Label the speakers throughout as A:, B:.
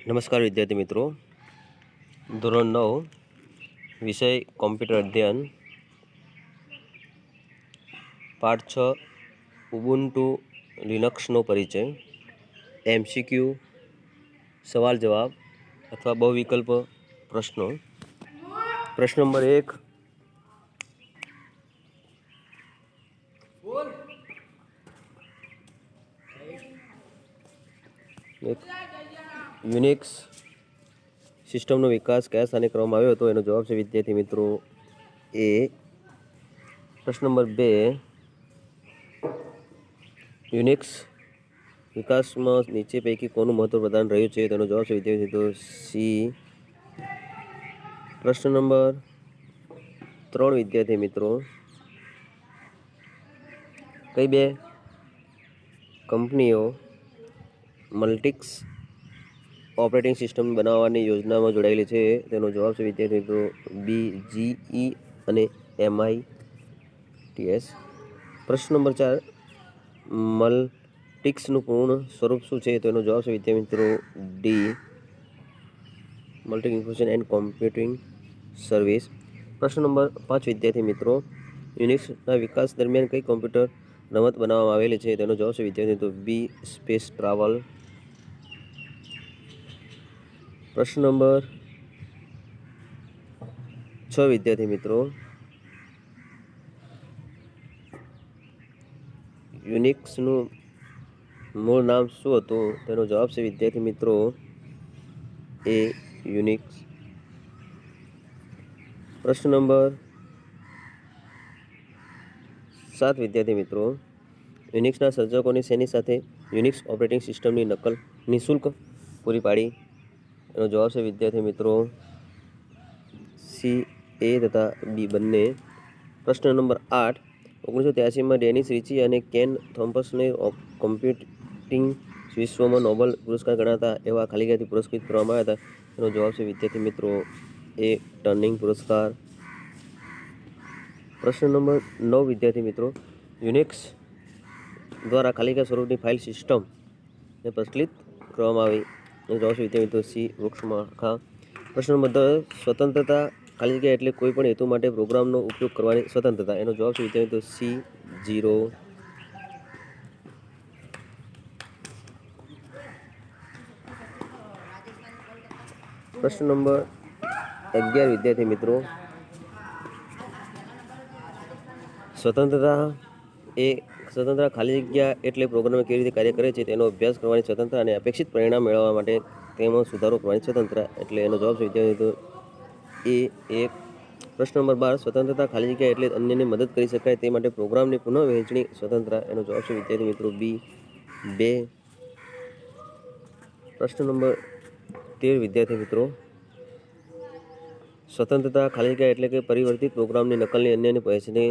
A: નમસ્કાર વિદ્યાર્થી મિત્રો, ધોરણ 9 વિષય કોમ્પ્યુટર અધ્યયન પાઠ 6 ઉબુન્ટુ લિનક્સનો પરિચય, MCQ સવાલ જવાબ અથવા બહુવિકલ્પ પ્રશ્નો. પ્રશ્ન નંબર 1, યુનિક્સ સિસ્ટમનો વિકાસ કયા સ્થાને કરવામાં આવ્યો હતો? એનો જવાબ છે વિદ્યાર્થી મિત્રો એ. પ્રશ્ન નંબર 2, યુનિક્સ વિકાસમાં નીચે પૈકી કોનું મહત્વ પ્રદાન રહ્યું છે? તેનો જવાબ છે વિદ્યાર્થી મિત્રો સી. પ્રશ્ન નંબર 3 વિદ્યાર્થી મિત્રો, કઈ બે કંપનીઓ મલ્ટિક્સ ઓપરેટિંગ સિસ્ટમ બનાવવાની યોજનામાં જોડાયેલી છે? તેનો જવાબ છે વિદ્યાર્થી મિત્રો BGE અને MITS. પ્રશ્ન નંબર 4, મલ્ટિક્સનું પૂર્ણ સ્વરૂપ શું છે? તેનો જવાબ છે વિદ્યાર્થી મિત્રો D, Multics information and computing service. પ્રશ્ન નંબર 5 વિદ્યાર્થી મિત્રો, યુનિક્સના વિકાસ દરમિયાન કઈ કોમ્પ્યુટર રમત બનાવવામાં આવેલી છે? તેનો જવાબ છે વિદ્યાર્થી મિત્રો બી, સ્પેસ ટ્રાવલ. પ્રશ્ન નંબર 6 વિદ્યાર્થી મિત્રો, યુનિક્સનું મૂળ નામ શું હતું? તેનો જવાબ છે વિદ્યાર્થી મિત્રો એ, યુનિક્સ. પ્રશ્ન નંબર 7 વિદ્યાર્થી મિત્રો, યુનિક્સના સર્જકોની શેની સાથે યુનિક્સ ઓપરેટિંગ સિસ્ટમની નકલ નિઃશુલ્ક પૂરી પાડી? એનો જવાબ છે વિદ્યાર્થી મિત્રો સી, એ તથા બી બંને. પ્રશ્ન નંબર 8, 1983માં ડેનિસ રિચી અને કેન થોમ્પસને કોમ્પ્યુટિંગ વિશ્વમાં નોબેલ પુરસ્કાર ગણાતા એવા ખાલી જગ્યાથી પુરસ્કૃત કરવામાં આવ્યા હતા? એનો જવાબ છે વિદ્યાર્થી મિત્રો એ, ટર્નિંગ પુરસ્કાર. પ્રશ્ન નંબર 9 વિદ્યાર્થી મિત્રો, યુનિક્સ દ્વારા ખાલી જગ્યા સ્વરૂપની ફાઇલ સિસ્ટમને પ્રચલિત કરવામાં આવી? એનો જવાબ છે વિદ્યાર્થી મિત્રો સી, વૃક્ષમાળખા. પ્રશ્ન નંબર 10, સ્વતંત્રતા ખાલી જગ્યા એટલે કોઈ પણ હેતુ માટે પ્રોગ્રામનો ઉપયોગ કરવાની સ્વતંત્રતા. એનો જવાબ છે વિદ્યાર્થી મિત્રો સી, 0. પ્રશ્ન નંબર 11 વિદ્યાર્થી મિત્રો, સ્વતંત્રતા ખાલી જગ્યા એટલે પ્રોગ્રામ કેવી રીતે કાર્ય કરે છે તેનો અભ્યાસ કરવાની સ્વતંત્રતા અને અપેક્ષિત પરિણામ મેળવવા માટે તેમાં સુધારો કરવાની સ્વતંત્રતા. એટલે એનો જવાબ છે વિદ્યાર્થી મિત્રો એ, 1. પ્રશ્ન નંબર 12, સ્વતંત્રતા ખાલી જગ્યા એટલે અન્યને મદદ કરી શકાય તે માટે પ્રોગ્રામની પુનઃ વહેંચણી સ્વતંત્રતા. એનો જવાબ છે વિદ્યાર્થી મિત્રો બી, 2. પ્રશ્ન નંબર 13 વિદ્યાર્થી મિત્રો, સ્વતંત્રતા ખાલી જગ્યા એટલે કે પરિવર્તિત પ્રોગ્રામની નકલની અન્યને વહેંચણી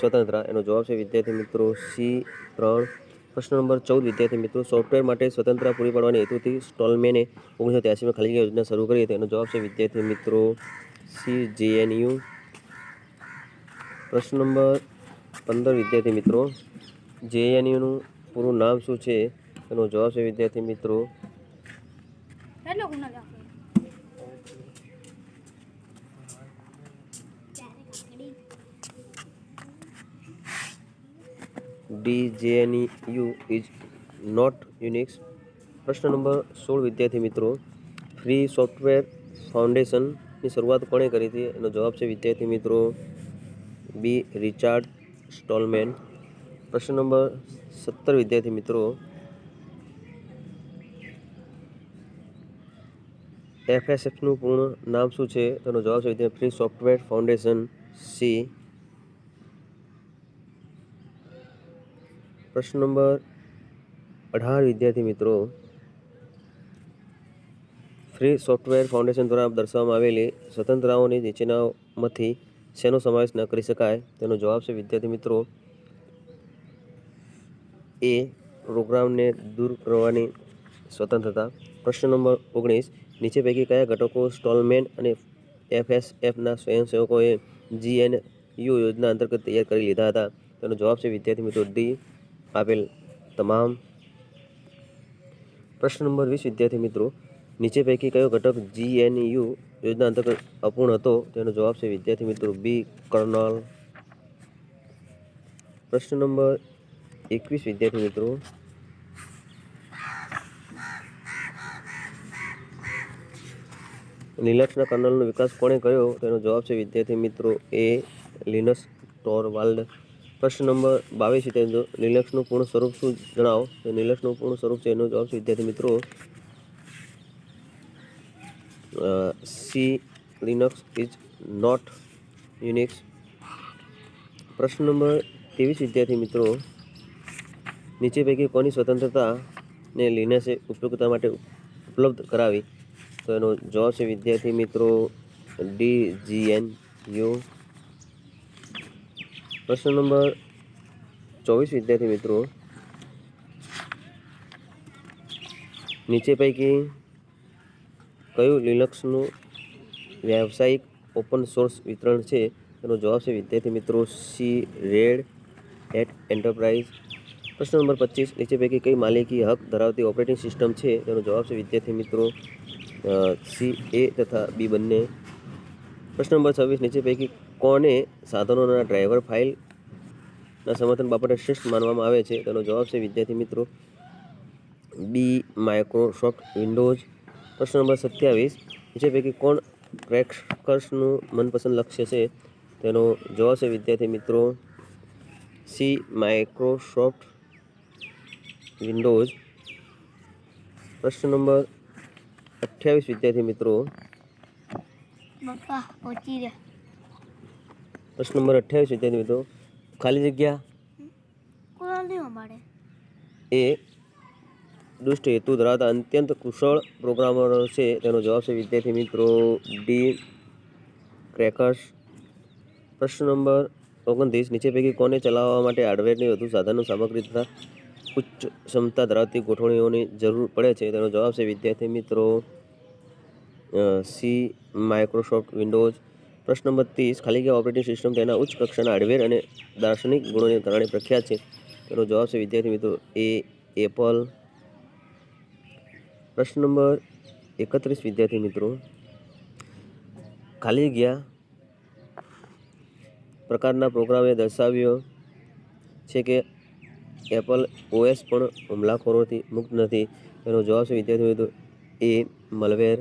A: સ્વતંત્રતા. એનો જવાબ છે વિદ્યાર્થી મિત્રો સી, 3. પ્રશ્ન નંબર 14 વિદ્યાર્થી મિત્રો, સોફ્ટવેર માટે સ્વતંત્રતા પૂરી પાડવાની હેતુથી સ્ટોલમેને 1983માં ખાલી જગ્યા યોજના શરૂ કરી હતી? એનો જવાબ છે વિદ્યાર્થી મિત્રો સી, JNU. પ્રશ્ન નંબર 15 વિદ્યાર્થી મિત્રો, JNUનું પૂરું નામ શું છે? એનો જવાબ છે વિદ્યાર્થી મિત્રો D, JNU is not Unix. પ્રશ્ન નંબર 16 વિદ્યાર્થી મિત્રો, ફ્રી સોફ્ટવેર ફાઉન્ડેશનની શરૂઆત કોણે કરી હતી? એનો જવાબ છે વિદ્યાર્થી મિત્રો બી, રિચાર્ડ સ્ટોલમેન. પ્રશ્ન નંબર 17 વિદ્યાર્થી મિત્રો, FSFનું પૂર્ણ નામ શું છે? તેનો જવાબ છે વિદ્યાર્થી ફ્રી સોફ્ટવેર ફાઉન્ડેશન, સી. પ્રશ્ન નંબર 18 વિદ્યાર્થી મિત્રો, ફ્રી સોફ્ટવેર ફાઉન્ડેશન દ્વારા દર્શાવવામાં આવેલી સ્વતંત્રતાઓની નીચેનામાંથી શેનો સમાવેશ ન કરી શકાય? તેનો જવાબ છે વિદ્યાર્થી મિત્રો એ, પ્રોગ્રામને દૂર કરવાની સ્વતંત્રતા. પ્રશ્ન નંબર 19, નીચે પૈકી કયા ઘટકો સ્ટોલમેન અને FSFના સ્વયંસેવકોએ GNU યોજના અંતર્ગત તૈયાર કરી લીધા હતા? તેનો જવાબ છે વિદ્યાર્થી મિત્રો ડી, આપેલ તમામ. પ્રશ્ન નંબર 20 વિદ્યાર્થી મિત્રો, નીચે પૈકી કયો ઘટક GNU યોજના અંતર્ગત અપૂર્ણ હતો? તેનો જવાબ છે વિદ્યાર્થી મિત્રો બી કર્નલ. પ્રશ્ન નંબર 21 વિદ્યાર્થી મિત્રો, લિનક્સના કર્નલનો વિકાસ કોણે કર્યો? તેનો જવાબ છે વિદ્યાર્થી મિત્રો એ લિનસ ટોરવાલ્ડ. પ્રશ્ન નંબર 22 વિદ્યાર્થી મિત્રો, લિનક્સનું પૂર્ણ સ્વરૂપ શું જણાવો? તો લિનક્સનું પૂર્ણ સ્વરૂપ છે એનો જવાબ છે વિદ્યાર્થી મિત્રો C Linux is not Unix. પ્રશ્ન નંબર 23 વિદ્યાર્થી મિત્રો, નીચે પૈકી કોની સ્વતંત્રતાને લિનક્સે ઉપયોગિતા માટે ઉપલબ્ધ કરાવી? તો એનો જવાબ છે વિદ્યાર્થી મિત્રો GNU. પ્રશ્ન નંબર 24 વિદ્યાર્થી મિત્રો, નીચે પૈકી કયું લિનક્સનું વ્યાવસાયિક ઓપન સોર્સ વિતરણ છે? તેનો જવાબ છે વિદ્યાર્થી મિત્રો સી રેડ હેટ એન્ટરપ્રાઇઝ. પ્રશ્ન નંબર 25, નીચે પૈકી કઈ માલિકી હક ધરાવતી ઓપરેટિંગ સિસ્ટમ છે? તેનો જવાબ છે વિદ્યાર્થી મિત્રો સી એ તથા બી બંને. પ્રશ્ન નંબર 26, નીચે પૈકી કોને સાધનોના ડ્રાઈવર ફાઇલના સમર્થન બાબતે શ્રેષ્ઠ માનવામાં આવે છે? તેનો જવાબ છે વિદ્યાર્થી મિત્રો બી માઇક્રોસોફ્ટ વિન્ડોઝ. પ્રશ્ન નંબર 27, નીચે પૈકી કોણ ક્રેકર્સનું મનપસંદ લક્ષ્ય છે? તેનો જવાબ છે વિદ્યાર્થી મિત્રો સી માઇક્રોસોફ્ટ વિન્ડોઝ. પ્રશ્ન નંબર 28 વિદ્યાર્થી મિત્રો, પ્રશ્ન નંબર 28 વિદ્યાર્થી મિત્રો, ખાલી જગ્યા એ દુષ્ટ હેતુ ધરાવતા અત્યંત કુશળ પ્રોગ્રામરો છે? તેનો જવાબ છે વિદ્યાર્થી મિત્રો ડી ક્રેકર્સ. પ્રશ્ન નંબર 29, નીચે પૈકી કોને ચલાવવા માટે હાર્ડવેરની વધુ સાધનો સામગ્રી તથા ઉચ્ચ ક્ષમતા ધરાવતી ગોઠવણીઓની જરૂર પડે છે? તેનો જવાબ છે વિદ્યાર્થી મિત્રો સી માઇક્રોસોફ્ટ વિન્ડોઝ. પ્રશ્ન નંબર 30, ખાલી જગ્યા ઓપરેટિંગ સિસ્ટમ તેના ઉચ્ચ કક્ષાના હાર્ડવેર અને દાર્શનિક ગુણોને કારણે પ્રખ્યાત છે? તેનો જવાબ છે વિદ્યાર્થી મિત્રો એ એપલ. પ્રશ્ન નંબર 31 વિદ્યાર્થી મિત્રો, ખાલી જગ્યા પ્રકારના પ્રોગ્રામે દર્શાવ્યો છે કે એપલ ઓએસ પણ હુમલાખોરોથી મુક્ત નથી? તેનો જવાબ છે વિદ્યાર્થી મિત્રો એ મલવેર.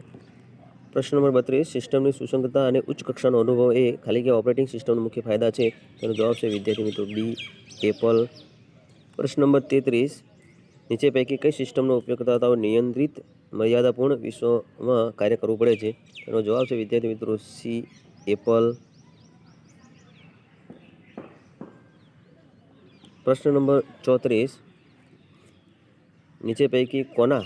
A: પ્રશ્ન નંબર 32, સિસ્ટમની સુસંગતતા અને ઉચ્ચ કક્ષાનો અનુભવ એ ખાલી જગ્યા ઓપરેટિંગ સિસ્ટમનો મુખ્ય ફાયદા છે? તેનો જવાબ છે વિદ્યાર્થી મિત્રો બી એપલ. પ્રશ્ન નંબર 33, નીચે પૈકી કઈ સિસ્ટમનો ઉપયોગકર્તાઓ નિયંત્રિત મર્યાદાપૂર્ણ વિશ્વમાં કાર્ય કરવું પડે છે? તેનો જવાબ છે વિદ્યાર્થી મિત્રો સી એપલ. પ્રશ્ન નંબર 34, નીચે પૈકી કોના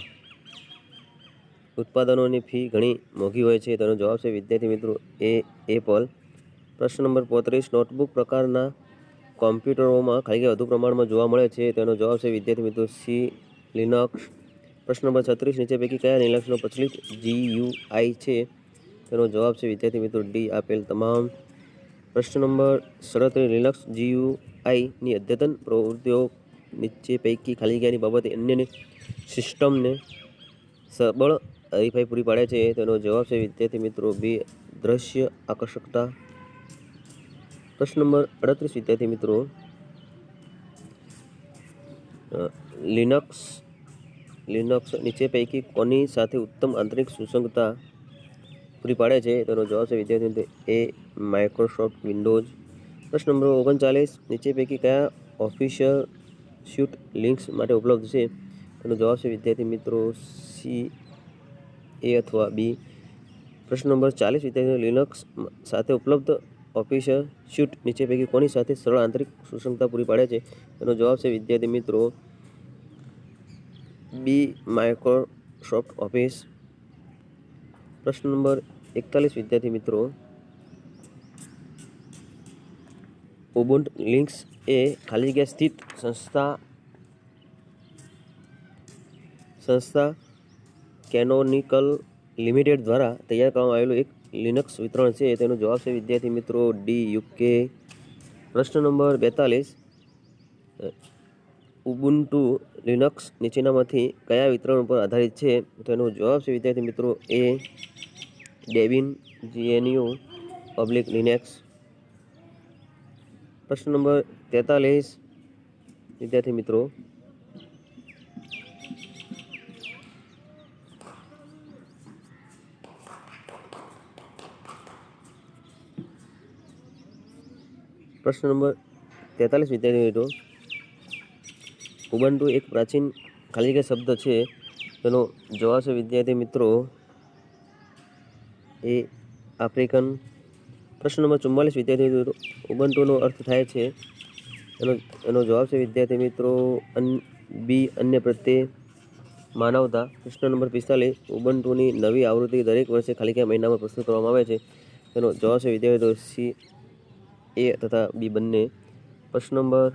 A: ઉત્પાદનોની ફી ઘણી મોંઘી હોય છે? તેનો જવાબ છે વિદ્યાર્થી મિત્રો એ એપલ. પ્રશ્ન નંબર 35, નોટબુક પ્રકારના કોમ્પ્યુટરોમાં ખાલી જગ્યા વધુ પ્રમાણમાં જોવા મળે છે? તેનો જવાબ છે વિદ્યાર્થી મિત્રો સી લિનક્સ. પ્રશ્ન નંબર 36, નીચે પૈકી કયા લિનક્સનો પ્રચલિત GUI છે? તેનો જવાબ છે વિદ્યાર્થી મિત્રો ડી આપેલ તમામ. પ્રશ્ન નંબર 37, લિનક્સ GUI ની અદ્યતન પ્રવૃત્તિઓ નીચે પૈકી ખાલી જગ્યાની બાબતે અન્ય સિસ્ટમને સબળ હરીફાઈ પૂરી પાડે છે? તેનો જવાબ છે વિદ્યાર્થી મિત્રો બી દ્રશ્ય આકર્ષકતા. પ્રશ્ન નંબર 38 વિદ્યાર્થી મિત્રો, લિનક્સ નીચે પૈકી કોની સાથે ઉત્તમ આંતરિક સુસંગતતા પૂરી પાડે છે? તેનો જવાબ છે વિદ્યાર્થી મિત્રો એ માઇક્રોસોફ્ટ વિન્ડોઝ. પ્રશ્ન નંબર 39, નીચે પૈકી કયા ઓફિશિયલ સ્યુટ લિંક્સ માટે ઉપલબ્ધ છે? તેનો જવાબ છે વિદ્યાર્થી મિત્રો સી એ અથવા બી. પ્રશ્ન નંબર 40 વિદ્યાર્થી, લિનક્સ સાથે ઉપલબ્ધ ઓફિશિયલ સ્યુટ નીચે પૈકી કોની સાથે સરળ આંતરિક સુસંગતતા પૂરી પાડે છે? તેનો જવાબ છે વિદ્યાર્થી મિત્રો બી માઇક્રોસોફ્ટ ઓફિસ. પ્રશ્ન નંબર 41 વિદ્યાર્થી મિત્રો, ઉબુન્ટુ લિનક્સ એ ખાલી જગ્યા સ્થિત સંસ્થા કેનોનિકલ લિમિટેડ દ્વારા તૈયાર કરવામાં આવેલું એક લિનક્સ વિતરણ છે? તેનો જવાબ છે વિદ્યાર્થી મિત્રો ડી UK. પ્રશ્ન નંબર 42, ઉબુન્ટુ લિનક્સ નીચેનામાંથી કયા વિતરણ ઉપર આધારિત છે? તો એનો જવાબ છે વિદ્યાર્થી મિત્રો એ ડેબિન જીએનયુ પબ્લિક લિનક્સ. પ્રશ્ન નંબર 43 વિદ્યાર્થી મિત્રો, વિદ્યાર્થી મિત્રો, ઉબુન્ટુ એક પ્રાચીન ખાલી જગ્યા શબ્દ છે. તેનો જવાબ છે વિદ્યાર્થી મિત્રો એ આફ્રિકન. પ્રશ્ન નંબર 44 વિદ્યાર્થી મિત્રો, ઉબુન્ટુનો અર્થ થાય છે. એનો જવાબ છે વિદ્યાર્થી મિત્રો બી અન્ય પ્રત્યે માનવતા. પ્રશ્ન નંબર 45 ઉબુન્ટુની નવી આવૃત્તિ દરેક વર્ષે ખાલી કયા મહિનામાં પ્રસ્તુત કરવામાં આવે છે? તેનો જવાબ છે વિદ્યાર્થી મિત્રો સી એ તથા બી બંને. પ્રશ્ન નંબર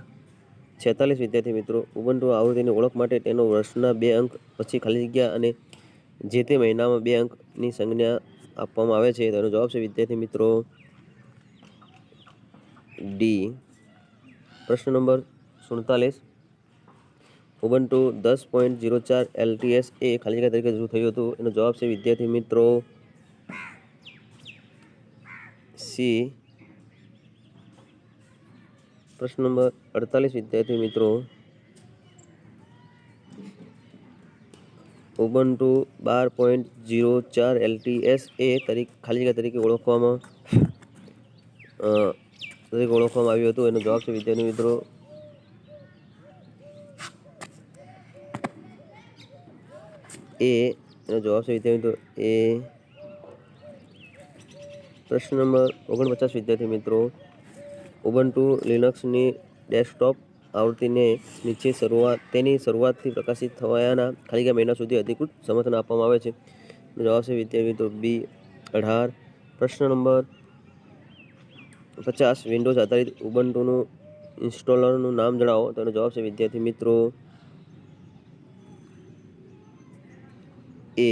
A: 46 વિદ્યાર્થી મિત્રો, ઉબુન્ટુ આવૃત્તિની ઓળખ માટે તેનો વર્ષના 2 અંક પછી ખાલી જગ્યા અને જે તે મહિનામાં 2 અંકની સંજ્ઞા આપવામાં આવે છે. તેનો જવાબ છે વિદ્યાર્થી મિત્રો ડી. પ્રશ્ન નંબર 47 ઉબુન્ટુ 10.04 LTS એ ખાલી જગ્યા તરીકે શરૂ થયું હતું. એનો જવાબ છે વિદ્યાર્થી મિત્રો સી. પ્રશ્ન નંબર 48 વિદ્યાર્થી મિત્રો, ઉબુન્ટુ 12.04 LTS એ ખાલી જગ્યા તરીકે ઓળખવામાં આવ્યું હતું. એનો જવાબ છે વિદ્યાર્થી મિત્રો એ. એનો જવાબ છે વિદ્યાર્થી મિત્રો એ. પ્રશ્ન નંબર 49 વિદ્યાર્થી મિત્રો, ઉબુન્ટુ લિનક્સની ડેસ્કટોપ આવૃત્તિને નીચે તેની શરૂઆતથી પ્રકાશિત થવાના ખાલી જગ્યા મહિના સુધી અધિકૃત સમર્થન આપવામાં આવે છે. જવાબ છે વિદ્યાર્થી મિત્રો બી 18. પ્રશ્ન નંબર 50 વિન્ડોઝ આધારિત ઉબુન્ટુનું ઇન્સ્ટોલરનું નામ જણાવો. તેનો જવાબ છે વિદ્યાર્થી મિત્રો એ.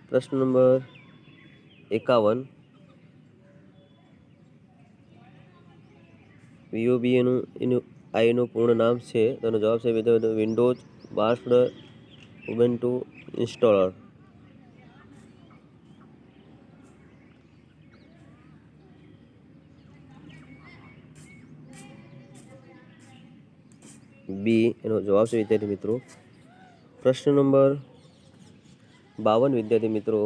A: પ્રશ્ન નંબર 51 VOBIનું પૂર્ણ નામ છે. તેનો જવાબ છે વિદ્યાર્થી વિન્ડોઝ બાસ્ડ ઉબુન્ટુ ઇન્સ્ટોલર. બી. એનો જવાબ છે વિદ્યાર્થી મિત્રો. પ્રશ્ન નંબર 52 વિદ્યાર્થી મિત્રો,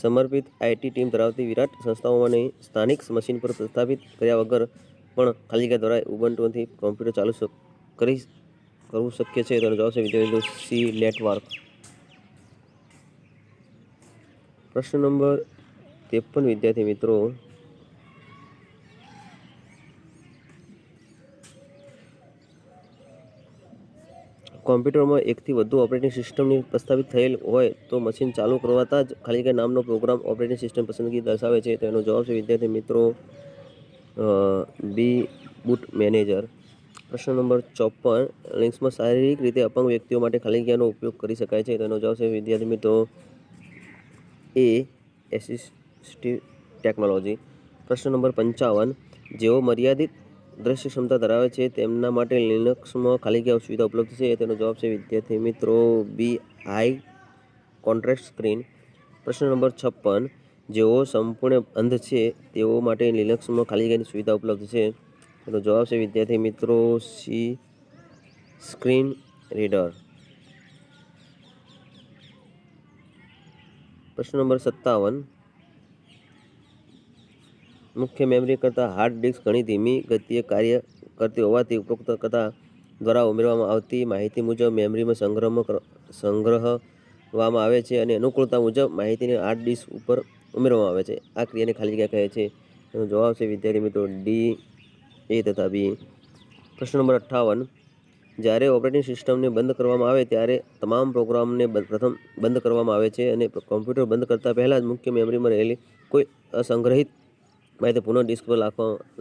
A: સમર્પિત આઈટી ટીમ ધરાવતી વિરાટ સંસ્થાઓમાંની સ્થાનિક મશીન પર પ્રસ્થાપિત કર્યા વગર પણ ખાલી જગ્યા દ્વારા ઉબુન્ટુથી કોમ્પ્યુટર ચાલુ કરવું શક્ય છે. તેનો જવાબ છે વિદ્યાર્થી મિત્રો સી નેટવર્ક. પ્રશ્ન નંબર 53 વિદ્યાર્થી મિત્રો, કોમ્પ્યુટરમાં એકથી વધુ ઓપરેટિંગ સિસ્ટમની પ્રસ્થાપિત થયેલ હોય તો મશીન ચાલુ કરવાતા જ ખાલી જગ્યા નામનો પ્રોગ્રામ ઓપરેટિંગ સિસ્ટમ પસંદગી દર્શાવે છે. તેનો જવાબ છે વિદ્યાર્થી મિત્રો બી બૂટ મેનેજર. પ્રશ્ન નંબર 54 લિનક્સમાં શારીરિક રીતે અપંગ વ્યક્તિઓ માટે ખાલી જગ્યાનો ઉપયોગ કરી શકાય છે. તેનો જવાબ છે વિદ્યાર્થી મિત્રો એ એસિસ્ટિવ ટેકનોલોજી. પ્રશ્ન નંબર 55 જેઓ મર્યાદિત દ્રશ્ય ક્ષમતા ધરાવે છે તેમના માટે લિનક્સમાં ખાલી જગ્યા સુવિધા ઉપલબ્ધ છે. તેનો જવાબ છે વિદ્યાર્થી મિત્રો બી હાઈ કોન્ટ્રાસ્ટ સ્ક્રીન. પ્રશ્ન નંબર 56 જેઓ સંપૂર્ણ અંધ છે તેઓ માટે લિનક્સમાં ખાલી જગ્યાની સુવિધા ઉપલબ્ધ છે. તેનો જવાબ છે વિદ્યાર્થી મિત્રો સી સ્ક્રીન રીડર. પ્રશ્ન નંબર 57 મુખ્ય મેમરી કરતાં હાર્ડ ડિસ્ક ઘણી ધીમી ગતિએ કાર્ય કરતી હોવાથી ઉપયોગકર્તા દ્વારા ઉમેરવામાં આવતી માહિતી મુજબ મેમરીમાં સંગ્રહવામાં આવે છે અને અનુકૂળતા મુજબ માહિતીને હાર્ડ ડિસ્ક ઉપર ઉમેરવામાં આવે છે. આ ક્રિયાને ખાલી જગ્યા કહે છે. તેનો જવાબ છે વિદ્યાર્થી મિત્રો ડી એ તથા બી. પ્રશ્ન નંબર 58 જ્યારે ઓપરેટિંગ સિસ્ટમને બંધ કરવામાં આવે ત્યારે તમામ પ્રોગ્રામને પ્રથમ બંધ કરવામાં આવે છે અને કોમ્પ્યુટર બંધ કરતા પહેલા જ મુખ્ય મેમરીમાં રહેલી કોઈ અસંગ્રહિત માહિતી પુનઃ ડિસ્ક પર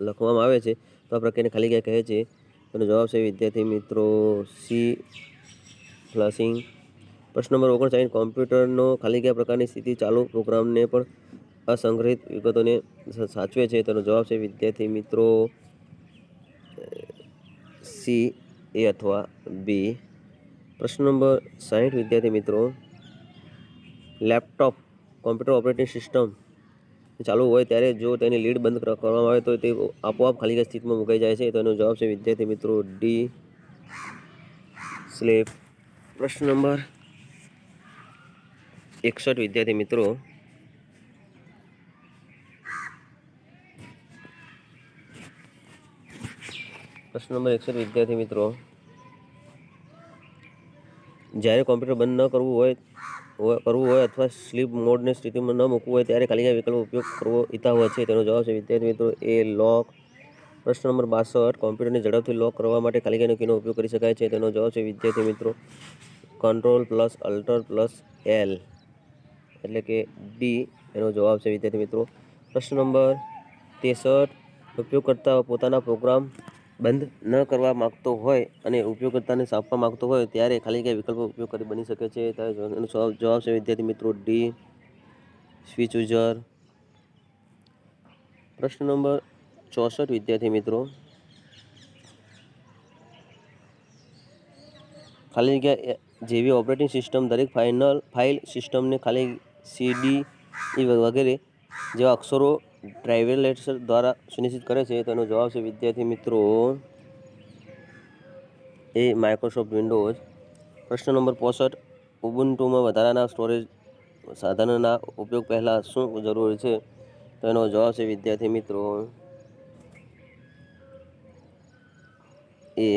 A: લખવામાં આવે છે. તો આ પ્રક્રિયાને ખાલી જગ્યા કહે છે. તેનો જવાબ છે વિદ્યાર્થી મિત્રો સી ફ્લશિંગ. પ્રશ્ન નંબર 59 કોમ્પ્યુટરનો ખાલી જગ્યા પ્રકારની સ્થિતિ ચાલુ પ્રોગ્રામને પણ અસંગ્રહિત વિગતોને સાચવે છે? તેનો જવાબ છે વિદ્યાર્થી મિત્રો સી, એ અથવા બી. પ્રશ્ન નંબર 60 વિદ્યાર્થી મિત્રો, લેપટોપ કોમ્પ્યુટર ઓપરેટિંગ સિસ્ટમ ચાલુ હોય ત્યારે જો તેની લીડ બંધ કરવામાં આવે તો તે આપોઆપ ખાલી સ્થિતિમાં મુકાઈ જાય છે. તેનો જવાબ છે વિદ્યાર્થી મિત્રો ડી, સ્લીપ. પ્રશ્ન નંબર 61 વિદ્યાર્થી મિત્રો, વિદ્યાર્થી મિત્રો, જ્યારે કોમ્પ્યુટર બંધ ન કરવું હોય અથવા સ્લીપ મોડની સ્થિતિમાં ન મૂકવું હોય ત્યારે ખાલી વિકલ્પનો ઉપયોગ કરવો હિતાવહ છે. તેનો જવાબ છે વિદ્યાર્થી મિત્રો એ, લોક. પ્રશ્ન નંબર 62 કોમ્પ્યુટરને ઝડપથી લોક કરવા માટે ખાલી કીનો ઉપયોગ કરી શકાય છે? તેનો જવાબ છે વિદ્યાર્થી મિત્રો control plus alter plus L, એટલે કે ડી એનો જવાબ છે વિદ્યાર્થી મિત્રો. પ્રશ્ન નંબર 63 ઉપયોગકર્તા પોતાના પ્રોગ્રામ બંધ ન કરવા માંગતો હોય અને ઉપયોગકર્તાને આપવા માંગતો હોય ત્યારે ખાલી વિકલ્પો ઉપયોગ કરી બની શકે છે? એનો જવાબ છે વિદ્યાર્થી મિત્રો ડી, સ્વિચ યુઝર. પ્રશ્ન નંબર 64 વિદ્યાર્થી મિત્રો, ખાલી જગ્યા જેવી ઓપરેટિંગ સિસ્ટમ દરેક ફાઇલ સિસ્ટમને ખાલી સીડી વગેરે જેવા અક્ષરો ડ્રાઇવરલેટ્સ દ્વારા સુનિશ્ચિત કરે છે? તેનો જવાબ છે વિદ્યાર્થી મિત્રો એ, માઇક્રોસોફ્ટ વિન્ડોઝ. પ્રશ્ન નંબર 65 ઉબુન્ટુમાં વધારાના સ્ટોરેજ સાધનના ઉપયોગ પહેલાં શું જરૂરી છે? તેનો જવાબ છે વિદ્યાર્થી મિત્રો એ.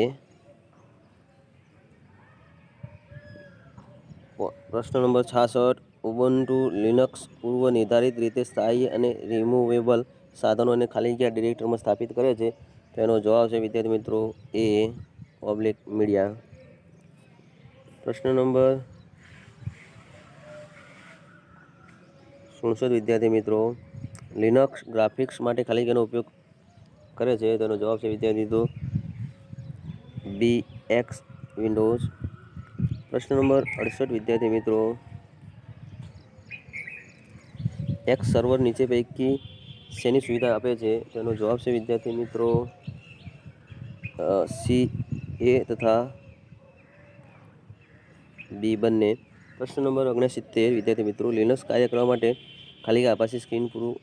A: પ્રશ્ન નંબર 66 ઉબુન્ટુ લિનક્સ પૂર્વ નિર્ધારિત રીતે સ્થાયી અને રિમૂવેબલ સાધનોને ખાલી જગ્યા ડિરેક્ટરીમાં સ્થાપિત કરે છે? તેનો જવાબ છે વિદ્યાર્થી મિત્રો એ, પબ્લિક મીડિયા. પ્રશ્ન નંબર 67 વિદ્યાર્થી મિત્રો, લિનક્સ ગ્રાફિક્સ માટે ખાલી જગ્યાનો ઉપયોગ કરે છે? તેનો જવાબ છે વિદ્યાર્થી મિત્રો બી, એક્સ વિન્ડોઝ. પ્રશ્ન નંબર 68 વિદ્યાર્થી મિત્રો, એક્સ સર્વર નીચે પૈકી શેની સુવિધા આપે છે? તેનો જવાબ છે વિદ્યાર્થી મિત્રો સી, એ તથા બી બંને. પ્રશ્ન નંબર 69 વિદ્યાર્થી મિત્રો, લિનક્સ કાર્ય કરવા માટે ખાલી આભાસી સ્ક્રીન પૂરું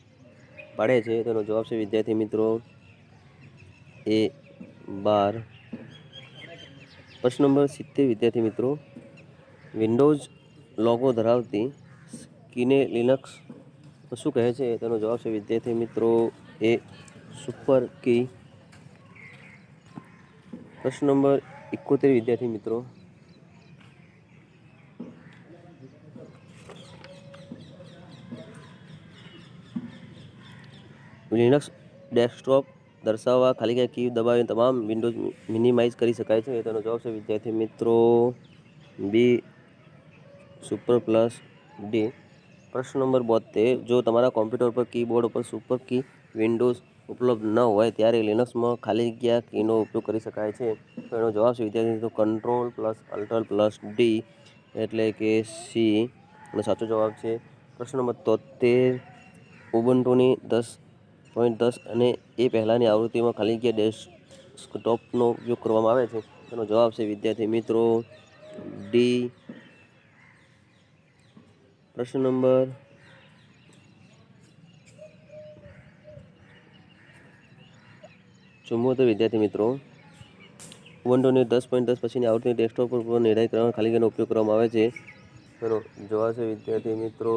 A: પાડે છે? તેનો જવાબ છે વિદ્યાર્થી મિત્રો એ, 12. પ્રશ્ન નંબર 70 વિદ્યાર્થી મિત્રો, વિન્ડોઝ લોગો ધરાવતી કીને લિનક્સ શું કહે છે? તેનો જવાબ છે વિદ્યાર્થી મિત્રો એ, સુપર કી. પ્રશ્ન નંબર 71 વિદ્યાર્થી મિત્રો, લિનક્સ ડેસ્કટોપ દર્શાવવા ખાલી કી દબાવીને તમામ વિન્ડોઝ મિનિમાઇઝ કરી શકાય છે? તેનો જવાબ છે વિદ્યાર્થી મિત્રો બી, સુપર પ્લસ ડી. પ્રશ્ન નંબર 72 જો તમારા કોમ્પ્યુટર પર કીબોર્ડ પર સુપર કી વિન્ડોઝ ઉપલબ્ધ ન હોય ત્યારે લિનક્સમાં ખાલી જગ્યા કીનો ઉપયોગ કરી શકાય છે? તો એનો જવાબ છે વિદ્યાર્થી મિત્રો control plus alter plus D, એટલે કે સી એનો સાચો જવાબ છે. પ્રશ્ન નંબર 73 ઉબુન્ટુની 10.10 અને એ પહેલાંની આવૃત્તિમાં ખાલી જગ્યા ડેસ્કટોપનો ઉપયોગ કરવામાં આવે છે? તેનો જવાબ છે વિદ્યાર્થી મિત્રો ડી. પ્રશ્ન નંબર 74 વિદ્યાર્થી મિત્રો, ઉબુન્ટુની 10.10 પછીની આવૃત્તિ ડેસ્કટોપ પર નિર્ધારિત કરવા ખાલી જગ્યાનો ઉપયોગ કરવામાં આવે છે? તેનો જવાબ છે વિદ્યાર્થી મિત્રો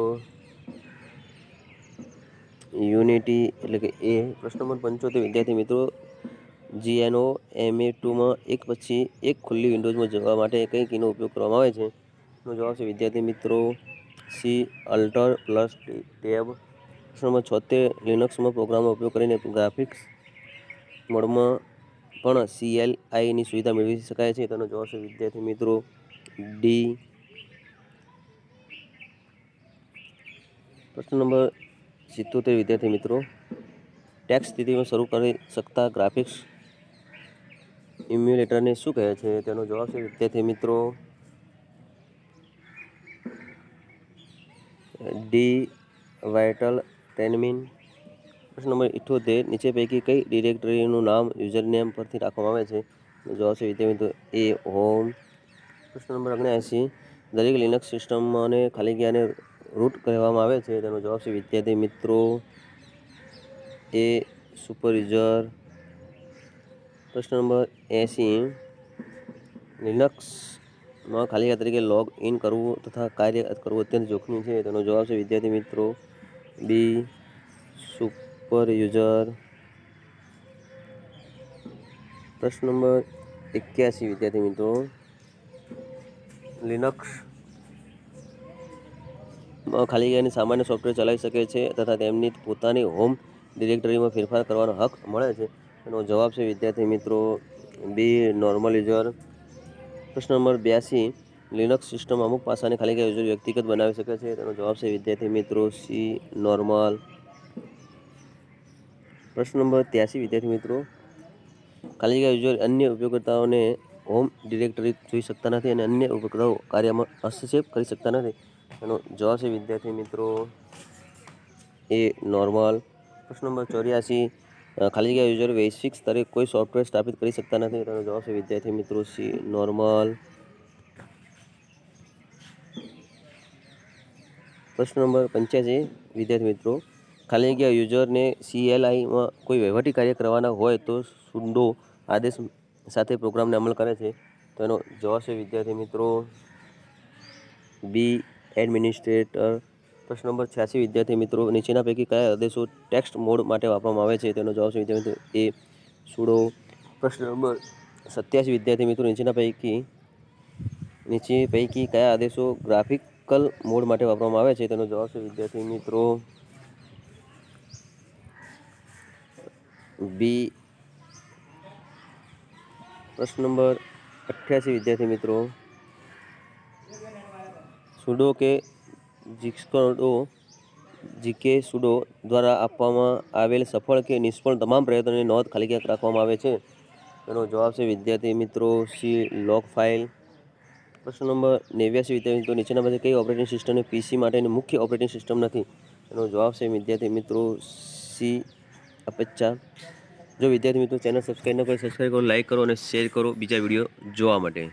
A: યુનિટી, એટલે કે એ. પ્રશ્ન નંબર 75 વિદ્યાર્થી મિત્રો, GNOME2માં એક પછી એક ખુલ્લી વિન્ડોઝમાં જવા માટે કઈ કીનો ઉપયોગ કરવામાં આવે છે? એનો જવાબ છે વિદ્યાર્થી મિત્રો સી, અલ્ટર પ્લસ ટેબ. પ્રશ્ન નંબર 76 લિનક્સમાં પ્રોગ્રામનો ઉપયોગ કરીને ગ્રાફિક્સ મોડમાં પણ CLIની સુવિધા મેળવી શકાય છે? તેનો જવાબ છે વિદ્યાર્થી મિત્રો ડી. પ્રશ્ન નંબર 77 વિદ્યાર્થી મિત્રો, ટેક્સ્ટ સ્થિતિમાં શરૂ કરી શકતા ગ્રાફિક્સ ઇમ્યુલેટરને શું કહે છે? તેનો જવાબ છે વિદ્યાર્થી મિત્રો ડી, વાઇટલ એડમિન. પ્રશ્ન નંબર 78, નીચે પૈકી કઈ ડિરેક્ટરીનું નામ યુઝરનેમ પરથી રાખવામાં આવે છે? જવાબ છે વિદ્યાર્થી મિત્રો એ હોમ. પ્રશ્ન નંબર 79, દરેક લિનક્સ સિસ્ટમને ખાલી જગ્યાને રૂટ કહેવામાં આવે છે. તેનો જવાબ છે વિદ્યાર્થી મિત્રો એ સુપર યુઝર. પ્રશ્ન નંબર 80, લિનક્સમાં ખાલી જગ્યા તરીકે લોગ ઇન કરવું તથા કાર્ય કરવું અત્યંત જોખમી છે. તેનો જવાબ છે વિદ્યાર્થી મિત્રો બી સુપર યુઝર. પ્રશ્ન નંબર 81, વિદ્યાર્થી મિત્રો લિનક્સમાં ખાલી જગ્યાની સામાન્ય સોફ્ટવેર ચલાવી શકે છે તથા તેમની પોતાની હોમ ડિરેક્ટરીમાં ફેરફાર કરવાનો હક મળે છે. તેનો જવાબ છે વિદ્યાર્થી મિત્રો બી નોર્મલ યુઝર. પ્રશ્ન નંબર 82, લિનક્સ સિસ્ટમ અમુક પાસાને ખાલી જગ્યા યુઝર વ્યક્તિગત બનાવી શકે છે. તેનો જવાબ છે વિદ્યાર્થી મિત્રો સી નોર્મલ. પ્રશ્ન નંબર 83, વિદ્યાર્થી મિત્રો ખાલી જગ્યા યુઝર અન્ય ઉપયોગકર્તાઓને હોમ ડિરેક્ટરી જોઈ શકતા નથી અને અન્ય ઉપયોગકર્તાઓ કાર્યમાં હસ્તક્ષેપ કરી શકતા નથી. એનો જવાબ છે વિદ્યાર્થી મિત્રો એ નોર્મલ. પ્રશ્ન નંબર 84, ખાલી જગ્યા યુઝર વૈશ્વિક સ્તરે કોઈ સોફ્ટવેર સ્થાપિત કરી શકતા નથી. તેનો જવાબ છે વિદ્યાર્થી મિત્રો સી નોર્મલ. પ્રશ્ન નંબર 85, વિદ્યાર્થી મિત્રો ખાલી જગ્યા યુઝરને CLI-માં કોઈ વહીવટી કાર્ય કરવાના હોય તો sudo આદેશ સાથે પ્રોગ્રામને અમલ કરે છે. તો એનો જવાબ છે વિદ્યાર્થી મિત્રો બી એડમિનિસ્ટ્રેટર. પ્રશ્ન નંબર 86, વિદ્યાર્થી મિત્રો નીચેના પૈકી કયા આદેશો ટેક્સ્ટ મોડ માટે વાપરવામાં આવે છે? તેનો જવાબ છે વિદ્યાર્થી મિત્રો એ sudo. પ્રશ્ન નંબર 87, વિદ્યાર્થી મિત્રો નીચે પૈકી કયા આદેશો ગ્રાફિકલ મોડ માટે વાપરવામાં આવે છે? તેનો જવાબ છે વિદ્યાર્થી મિત્રો બી. પ્રશ્ન નંબર 88, વિદ્યાર્થી મિત્રો sudo કે જીકે sudo દ્વારા આપવામાં આવેલ સફળ કે નિષ્ફળ તમામ પ્રયત્નોની નોંધ ખાલી ક્યાંક રાખવામાં આવે છે? તેનો જવાબ છે વિદ્યાર્થી મિત્રો સી લોગ ફાઇલ. પ્રશ્ન નંબર 89, વિદ્યાર્થી મિત્રો નીચેનામાંથી કઈ ઓપરેટિંગ સિસ્ટમને PC માટેની મુખ્ય ઓપરેટિંગ સિસ્ટમ નથી? એનો જવાબ છે વિદ્યાર્થી મિત્રો સી અપેચા. જો વિદ્યાર્થી મિત્રો ચેનલ સબસ્ક્રાઈબ ન કરો, સબસ્ક્રાઈબ કરો, લાઈક કરો અને શેર કરો બીજા વિડીયો જોવા માટે.